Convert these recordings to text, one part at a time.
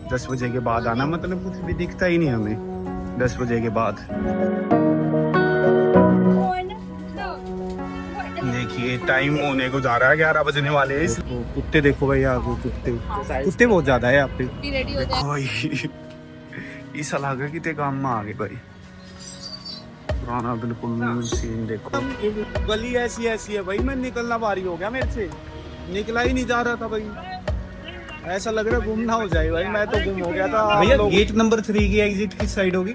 10 बजे के बाद आना, मतलब कुछ भी दिखता ही नहीं हमें 10 बजे के बाद। देखिए टाइम होने को जा रहा है, 11 बजने वाले हैं। कुत्ते देखो भाई, यहाँ कुत्ते बहुत ज्यादा है यहाँ पे। देखो भाई इस इलाके कितने काम में आ गए भाई, पुराना बिल्कुल सीन देखो। गली ऐसी ऐसी है भाई, मैं निकलना भारी हो गया, मेरे से निकला ही नहीं जा रहा था भाई, ऐसा लग रहा है गुम ना हो जाए भाई, मैं तो गुम हो गया था। भैया गेट नंबर 3 की एग्जिट किस साइड होगी?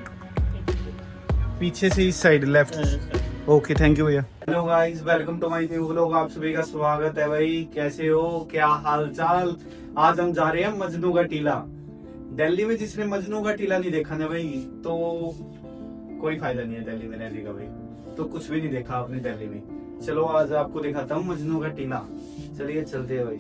पीछे से इस side left. Okay thank you भैया। Hello guys, welcome to my new vlog. आप सभी का स्वागत है भाई। कैसे हो, क्या हाल चाल? आज हम जा रहे हैं मजनू का टीला। दिल्ली में जिसने मजनू का टीला नहीं देखा ना भाई, तो कोई फायदा नहीं है दिल्ली में रहने का भाई, तो कुछ भी नहीं देखा आपने दिल्ली में। चलो आज आपको दिखाता हूँ मजनू का टीला। चलिए चलते हैं भाई।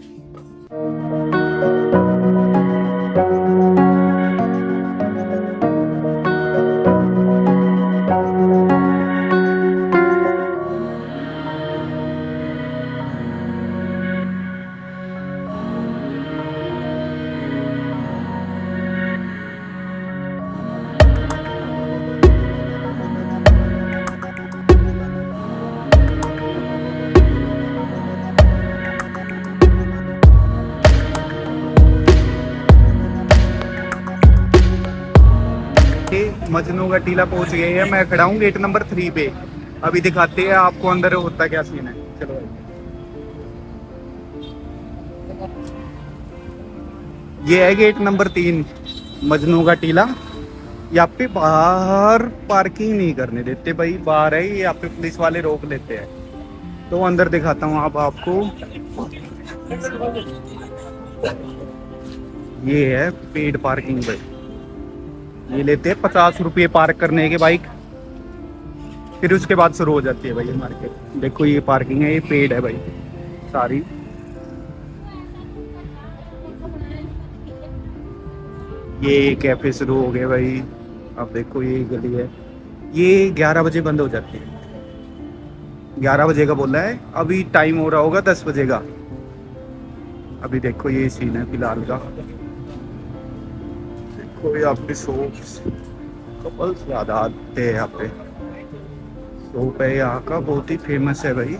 मजनू का टीला पहुंच गए हैं। मैं खड़ा हूँ गेट नंबर 3 पे। अभी दिखाते हैं आपको अंदर होता क्या सीन है। चलो ये है गेट नंबर 3 मजनू का टीला। यहाँ पे बाहर पार्किंग नहीं करने देते भाई, बाहर है यहाँ पे पुलिस वाले रोक लेते हैं। तो अंदर दिखाता हूँ आप आपको। ये है पेड पार्किंग भाई, ये लेते हैं 50 रुपये पार्क करने के बाइक, फिर उसके बाद शुरू हो जाती है भाई ये मार्केट। देखो ये पार्किंग है, ये पेड है भाई सारी। ये कैफे शुरू हो गए भाई। अब देखो ये गली है, ये 11 बजे बंद हो जाती है। 11 बजे का बोला है, अभी टाइम हो रहा होगा 10 बजे का। अभी देखो ये सीन है फिलहाल का। देखो यहाँ पे शॉप्स, कपल्स ज्यादा आते हैं यहाँ पे। शॉप है यहाँ का, बहुत ही फेमस है भाई,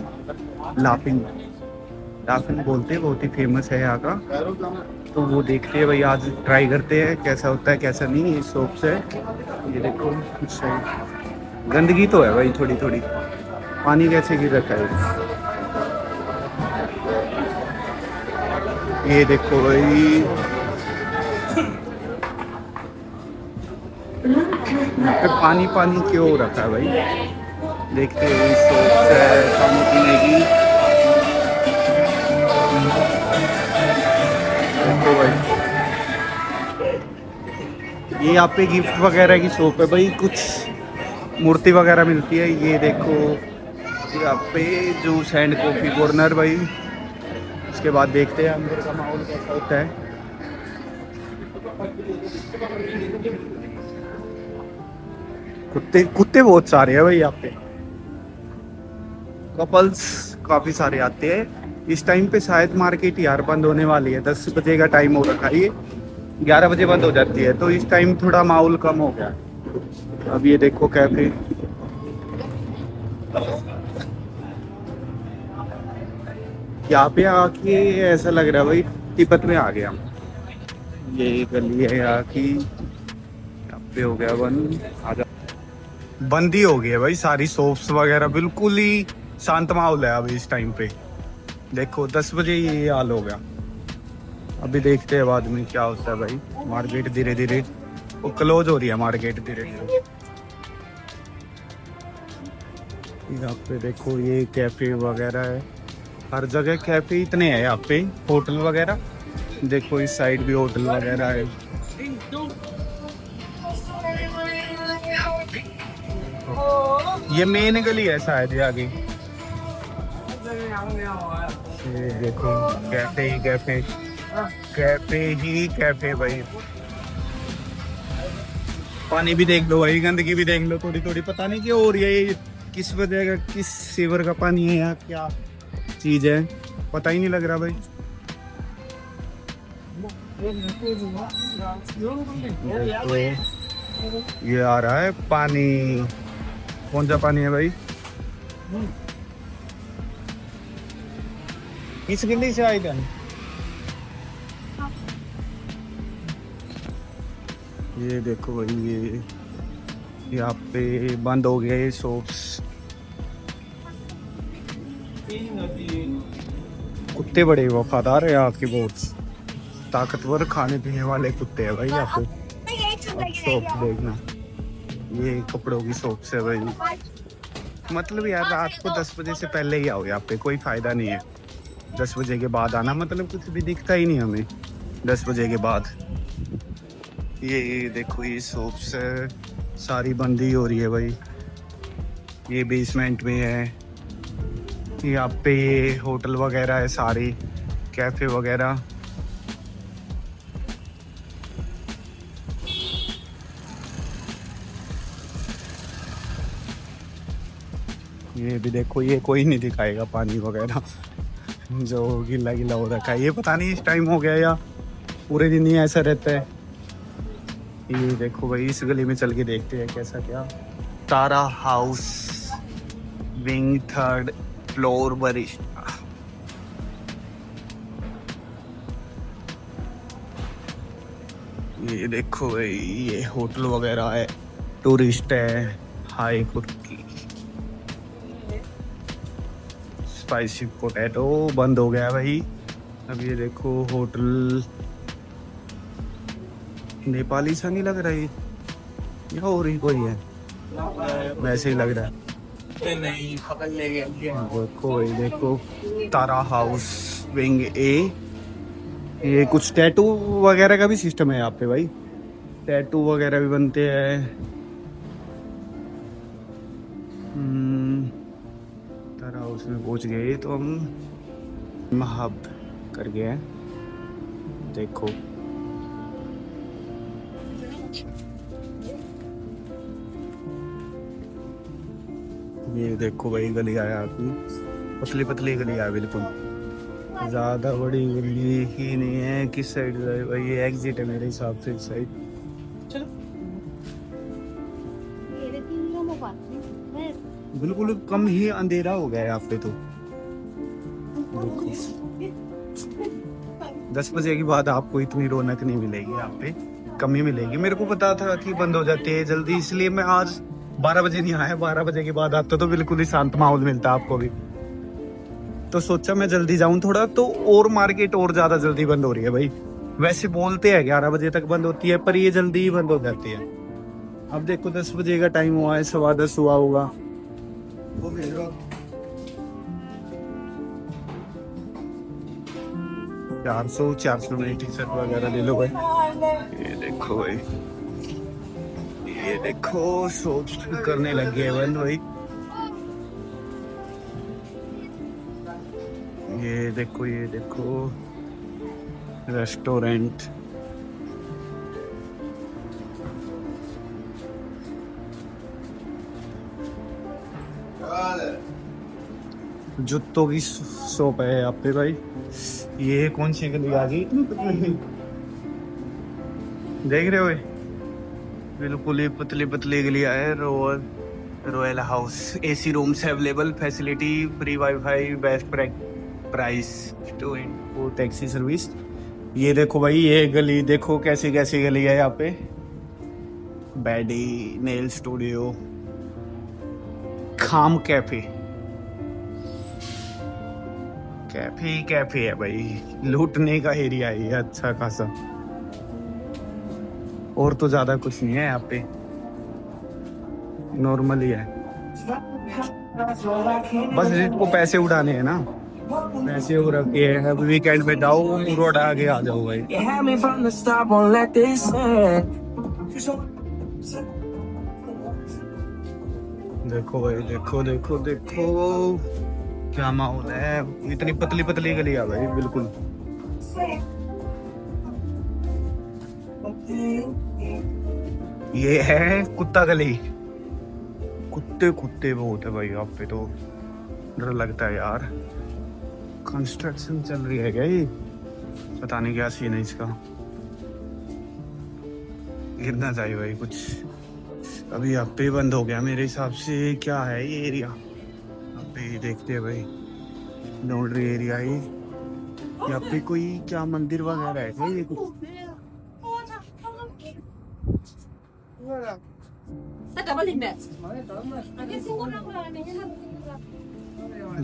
लाफिंग लाफिंग बोलते हैं, बहुत ही फेमस है यहाँ का। तो वो देखते हैं भाई, आज ट्राई करते हैं कैसा होता है कैसा नहीं। इस शॉप से ये देखो कुछ गंदगी तो है भाई, थोड़ी थोड़ी। पानी कैसे गिर रखा है, ये देखो भाई। यहाँ पे पानी पानी क्यों रखा है भाई, देखते हैं। इस शॉप से पानी पीने की। देखो भाई ये यहाँ पे गिफ्ट वगैरह की शॉप है भाई, कुछ मूर्ति वगैरह मिलती है। ये देखो यहाँ पे जूस एंड कॉफी कॉर्नर भाई। इसके बाद देखते हैं अंदर का माहौल कैसा होता है। कुत्ते कुत्ते बहुत सारे हैं भाई यहाँ पे। कपल्स काफी सारे आते हैं इस टाइम पे। शायद मार्केट यार बंद होने वाली है, 10 बजे का टाइम हो रखा है, ये 11 बजे बंद हो जाती है, तो इस टाइम थोड़ा माहौल कम हो गया। अब ये देखो कैफे, यहाँ पे आके ऐसा लग रहा है भाई तिब्बत में आ गया। ये गली है यहाँ की, यहाँ पे हो गया बंद। बंद ही हो गई है भाई सारी शॉप्स वगैरह, बिल्कुल ही शांत माहौल है अभी इस टाइम पे। देखो 10 बजे ये हाल हो गया। अभी देखते हैं बाद में क्या होता है भाई। मार्केट धीरे धीरे वो क्लोज हो रही है, मार्केट धीरे धीरे। यहाँ पे देखो ये कैफे वगैरह है, हर जगह कैफे इतने हैं यहाँ पे। होटल वगैरह देखो, इस साइड भी होटल वगैरह है। ये मेन गली है शायद ये आगे। ये देखो कैफे ही कैफे, कैफे ही कैफे भाई। पानी भी देख लो भाई, गंदगी भी देख लो थोड़ी थोड़ी। पता नहीं क्यों हो रही है ये, किस वजह का, किस सीवर का पानी है या क्या चीज है, पता ही नहीं लग रहा भाई। ये आ रहा है पानी। कौन सा पानी है भाई? इस गली से आई था। ये देखो भाई, ये यहाँ पे बंद हो गया ये शॉप्स। कुत्ते बड़े वफादार है यहाँ के, बहुत ताकतवर खाने पीने वाले कुत्ते हैं भाई यहाँ पे। शॉप देखना, ये कपड़ों की शॉप है भाई। मतलब यार रात को 10 बजे से पहले ही आओ यहाँ पे, कोई फायदा नहीं है 10 बजे के बाद आना, मतलब कुछ भी दिखता ही नहीं हमें 10 बजे के बाद। ये देखो ये शॉप्स है सारी बंद ही हो रही है भाई। ये बेसमेंट में है, यहाँ पे होटल वगैरह है सारे, कैफे वगैरह। ये भी देखो, ये कोई नहीं दिखाएगा पानी वगैरह जो गीला गीला हो रखा है। ये पता नहीं इस टाइम हो गया या पूरे दिन ही ऐसा रहता है। ये देखो भाई, इस गली में चल के देखते हैं कैसा क्या। Tara house wing 3rd floor Barista. ये देखो भाई, ये होटल वगैरह है, टूरिस्ट है, हाई कुर्की। स्पाइसी पोटैटो बंद हो गया भाई। अब ये देखो होटल, नेपाली सा नहीं लग रहा है या और ही कोई है, वैसे ही लग रहा है। नहीं पकड़ ले गया। देखो ये देखो तारा हाउस विंग ए। ये कुछ टैटू वगैरह का भी सिस्टम है यहाँ पे भाई, टैटू वगैरह भी बनते हैं। तारा हाउस में पहुंच गए तो हम महब कर गए हैं। देखो ये देखो भाई, गली आया आपकी, पतली पतली गली आया, बिल्कुल ज्यादा बड़ी गली ही नहीं है। किस साइड भाई? ये एग्जिट है मेरे हिसाब से, इस साइड। बिल्कुल कम ही अंधेरा हो गया है यहाँ पे तो। 10 बजे के बाद आपको इतनी रौनक नहीं मिलेगी यहाँ पे, कम ही मिलेगी। मेरे को पता था कि बंद हो जाती है जल्दी, इसलिए मैं आज 12 बजे नहीं आया। 12 बजे के बाद आता तो बिल्कुल ही शांत माहौल मिलता आपको भी, तो सोचा मैं जल्दी जाऊं थोड़ा। तो और मार्केट और ज्यादा जल्दी बंद हो रही है भाई। वैसे बोलते हैं 11 बजे तक बंद होती है, पर ये जल्दी ही बंद हो जाती है। अब देखो 10 बजे का टाइम हुआ है, 10:15 हुआ होगा। 400 में टी शर्ट वगैरह ले लो भाई। ये देखो भाई, ये देखो शॉप्स करने लग गए बंद भाई। ये देखो, ये देखो रेस्टोरेंट। जूतों की शॉप है यहाँ पे भाई। ये कौन सी गली आ गई? देख रहे हो, बिल्कुल ही पतली पतली गली है। Royal house, AC rooms available, facility, free wifi, best price, taxi service. ये देखो भाई, ये गली देखो कैसी कैसी गली है यहाँ पे। बैडी नेल स्टूडियो, खाम कैफे। कैफे है भाई, लूटने का एरिया है अच्छा खासा, और तो ज्यादा कुछ नहीं है यहाँ पे, नॉर्मल ही है। बस जिसको पैसे उड़ाने हैं ना, पैसे हो रखे हैं। अब वीकेंड में जाओ, रोड आगे आ जाओ भाई। देखो भाई, देखो देखो देखो क्या माहौल है। इतनी पतली पतली गली है भाई, बिल्कुल। ये है कुत्ता गली। कुत्ते बहुत है भाई यहाँ पे, तो डर लगता है यार। कंस्ट्रक्शन चल रही है क्या? ये पता नहीं क्या सीन है इसका। गिरना चाहिए भाई कुछ। अभी यहाँ पे बंद हो गया मेरे हिसाब से। क्या है ये एरिया? अभी देखते हैं भाई, लॉन्ड्री एरिया ही। यहाँ पे कोई क्या मंदिर वगैरह है क्या ये कुछ?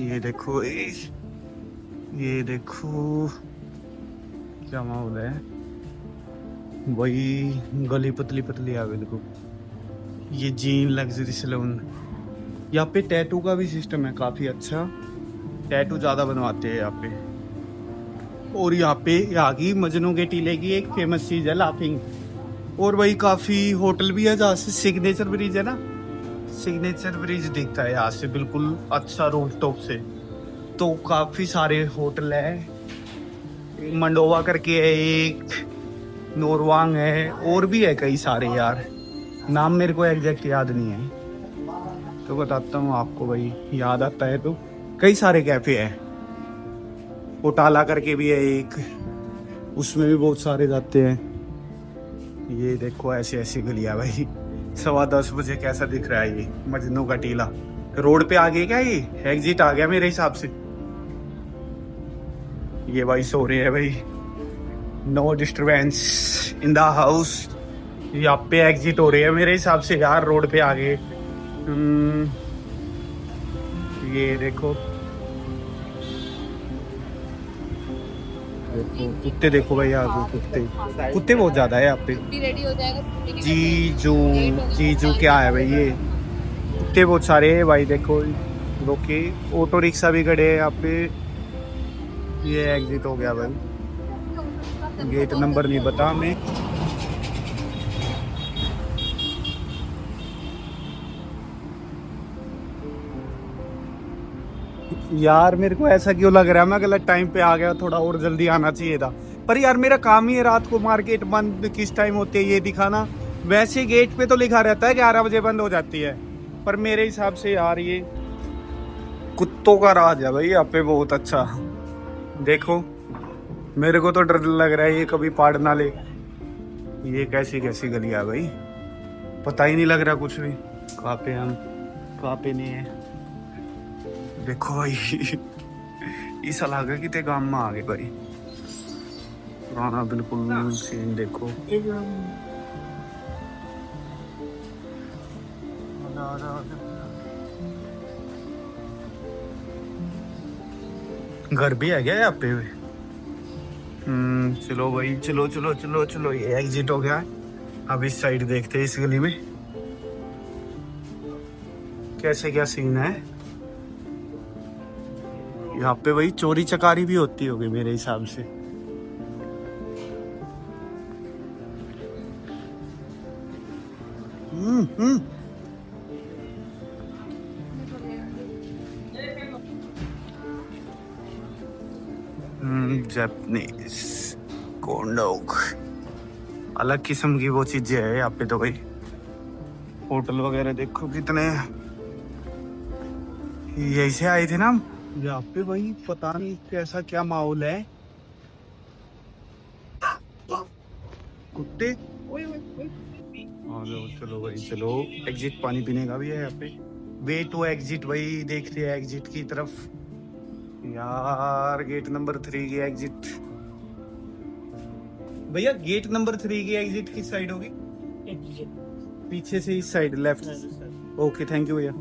ये देखो ये देखो क्या माहौल है। वही गली पतली पतली आ बिल्कुल। ये जीन लग्जरी सैलून। यहाँ पे टैटू का भी सिस्टम है काफी अच्छा। टैटू ज्यादा बनवाते हैं यहाँ पे। और यहाँ की मजनू के टीले की एक फेमस चीज है लाफिंग। और वही काफी होटल भी है जहाँ से सिग्नेचर ब्रिज है ना, सिग्नेचर ब्रिज दिखता है यहाँ से बिल्कुल अच्छा रूफ टॉप से। तो काफी सारे होटल है। मंडोवा करके है एक, नोरवांग है, और भी है कई सारे यार, नाम मेरे को एग्जैक्ट याद नहीं है। तो बताता हूँ आपको भाई, याद आता है तो। कई सारे कैफे हैं। पोटाला करके भी है एक, उसमें भी बहुत सारे जाते हैं। ये देखो ऐसी ऐसी गलियां भाई। 10:15 बजे कैसा दिख रहा है ये मजनू का टीला। रोड पे आ गया क्या? ये एग्जिट आ गया मेरे हिसाब से। ये भाई सो रहे हैं भाई। No disturbance in the house. यहाँ पे एग्जिट हो रहे हैं मेरे हिसाब से यार, रोड पे आ गए। ये देखो कुत्ते देखो भाई यार, कुत्ते बहुत ज्यादा है यहाँ पे। रेडी हो जाएगा जीजू क्या है भाई? ये कुत्ते बहुत सारे हैं भाई। देखो रोके, ऑटो रिक्शा भी खड़े हैं यहाँ पे। ये एग्जिट हो गया भाई, गेट नंबर नहीं पता हमें। यार मेरे को ऐसा क्यों लग रहा है मैं गलत टाइम पे आ गया, थोड़ा और जल्दी आना चाहिए था। पर यार मेरा काम ही है रात को मार्केट बंद किस टाइम होती है ये दिखाना। वैसे गेट पे तो लिखा रहता है 11 बजे बंद हो जाती है, पर मेरे हिसाब से यार ये कुत्तों का राज है भाई यहाँ पे बहुत अच्छा। देखो मेरे को तो डर लग रहा है ये कभी पाड़ ना ले। ये कैसी कैसी गली है भाई, पता ही नहीं लग रहा कुछ भी कहाँ पे हम कहाँ पे नहीं है। देखो भाई ऐसा लगा कि ते गांव में आ गए भाई। पुराना बिल्कुल सीन देखो। घर भी है क्या यहाँ पे? चलो भाई, चलो चलो चलो चलो। ये एग्जिट हो गया है। अब इस साइड देखते हैं, इस गली में कैसे क्या सीन है। यहाँ पे भाई चोरी चकारी भी होती होगी मेरे हिसाब से। जापानीज कॉर्न डॉग, अलग किस्म की वो चीजें है यहाँ पे तो भाई। होटल वगैरह देखो कितने। यही से आए थे ना हम यहाँ पे भाई, पता नहीं कैसा क्या माहौल है। कुत्ते चलो भाई चलो। एग्जिट पानी पीने का भी है यहाँ पे। वे टू एग्जिट, वही देखते हैं एग्जिट की तरफ। यार गेट नंबर 3 की एग्जिट। भैया गेट नंबर 3 की एग्जिट किस साइड होगी? पीछे से इस side, left. Okay thank you भैया।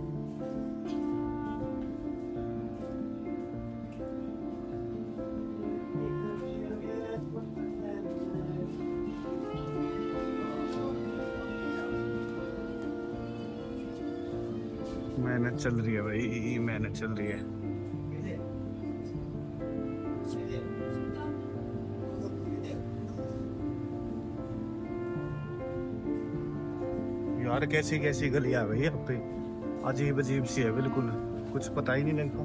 मेहनत चल रही है भाई, मेहनत चल रही है। यार कैसी कैसी गलियां भाई यहाँ पे, अजीब अजीब सी है बिल्कुल। कुछ पता ही नहीं लगता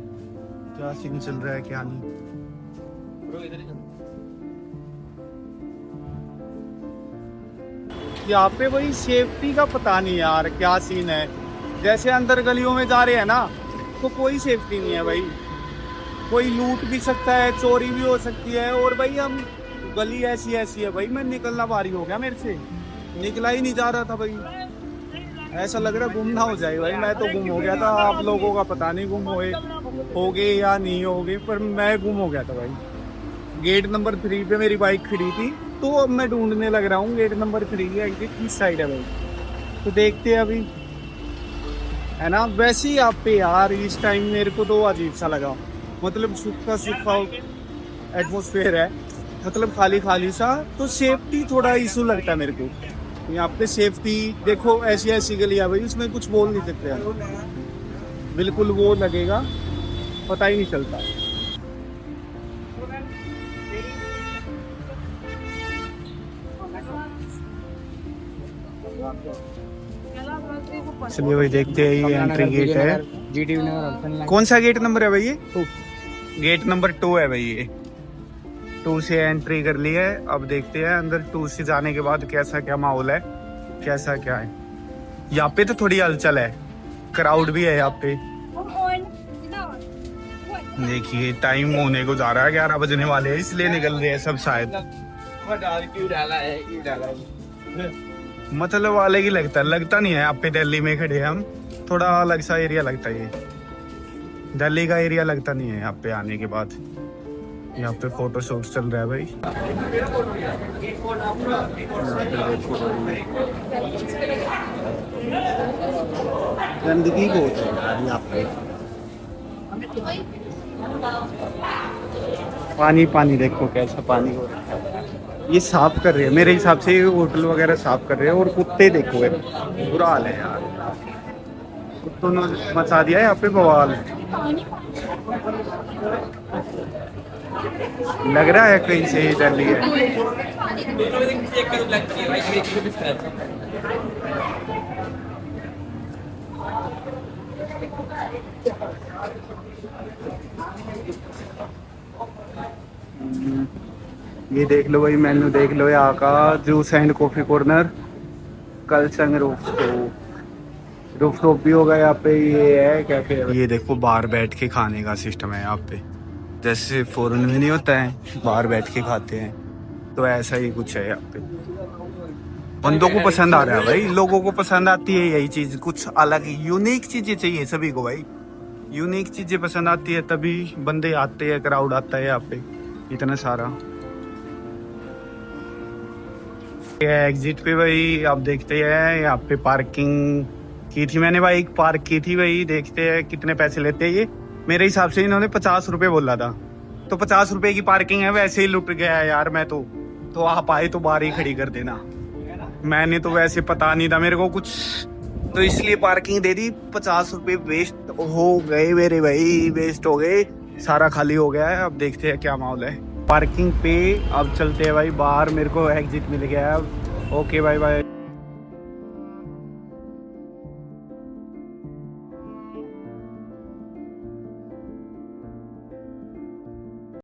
क्या सीन चल रहा है क्या नहीं। यहाँ पे भाई सेफ्टी का पता नहीं यार क्या सीन है। जैसे अंदर गलियों में जा रहे हैं ना, तो कोई सेफ्टी नहीं है भाई। कोई लूट भी सकता है, चोरी भी हो सकती है। और भाई हम गली ऐसी ऐसी है भाई, मैं निकलना भारी हो गया मेरे से। निकला ही नहीं जा रहा था भाई। ऐसा लग रहा गुम ना हो जाए भाई। मैं तो गुम हो गया था, आप लोगों का पता नहीं गुम होगे या नहीं होगे, पर मैं गुम हो गया था भाई। गेट नंबर 3 पे मेरी बाइक खड़ी थी, तो अब मैं ढूंढने लग रहा हूँ गेट नंबर 3 की एग्जिट किस साइड है भाई। तो देखते हैं अभी, है ना। वैसे ही आप पे यार इस टाइम मेरे को तो अजीब सा लगा, मतलब सूखा सूखा एटमोसफेयर है, मतलब खाली खाली सा। तो सेफ्टी थोड़ा इशू लगता है मेरे को यहाँ पे। सेफ्टी देखो, ऐसी ऐसी गलियां भाई, उसमें कुछ बोल नहीं सकते यार। बिल्कुल वो लगेगा, पता ही नहीं चलता। चलिए भाई देखते हैं, ये एंट्री गेट है। कौन सा गेट नंबर है भाई ये? गेट नंबर 2 है भाई ये। 2 से एंट्री कर ली है। अब देखते हैं अंदर 2 से जाने के बाद कैसा क्या माहौल है, कैसा क्या है। यहाँ पे तो थोड़ी हलचल है, क्राउड भी है यहाँ पे। देखिए टाइम होने को जा रहा है, 11 बजने वाले हैं, इसलिए निकल रहे हैं सब शायद। मतलब वाले की लगता नहीं है। यहाँ पे दिल्ली में खड़े हैं हम, थोड़ा अलग सा एरिया लगता है ये। दिल्ली का एरिया लगता नहीं है यहाँ पे आने के बाद। यहाँ पे फोटो शूट चल रहा है भाई। गंदगी बहुत है यार यहाँ पे। पानी पानी देखो कैसा पानी हो रहा है। ये साफ कर रहे हैं मेरे हिसाब से, ये होटल वगैरह साफ कर रहे हैं। और कुत्ते देखो, बुरा हाल है यार, कुत्तों ने मचा दिया है यहाँ पे बवाल। लग रहा है कहीं से ही दिल्ली है। ये देख लो भाई, मेन्यू देख लो यहाँ का। जूस एंड कॉफी कॉर्नर, कलसंग रूफटॉप भी होगा यहाँ पे। ये है कैफे। ये देखो बाहर बैठ के खाने का सिस्टम है यहाँ पे, जैसे फॉरेन में नहीं होता है बाहर बैठ के खाते हैं, तो ऐसा ही कुछ है यहाँ पे। बंदों को पसंद आ रहा है भाई, लोगों को पसंद आती है यही चीज। कुछ अलग यूनिक चीजें चाहिए सभी को भाई, यूनिक चीजें पसंद आती है तभी बंदे आते हैं, क्राउड आता है यहाँ पे इतना सारा। एग्जिट पे भाई आप देखते हैं, यहाँ पे पार्किंग की थी मैंने, बाइक पार्क की थी भाई। देखते हैं कितने पैसे लेते हैं ये। मेरे हिसाब से इन्होंने 50 रुपए बोला था, तो 50 रुपए की पार्किंग है। वैसे ही लुट गया है यार मैं तो आप आए तो बाहर ही खड़ी कर देना। मैंने तो वैसे पता नहीं था मेरे को कुछ, तो इसलिए पार्किंग दे दी। 50 रुपए वेस्ट हो गए मेरे भाई, वेस्ट हो गए, सारा खाली हो गया है। अब देखते हैं क्या माहौल है पार्किंग पे। अब चलते हैं भाई बाहर, मेरे को एग्जिट मिल गया है। Okay bye bye.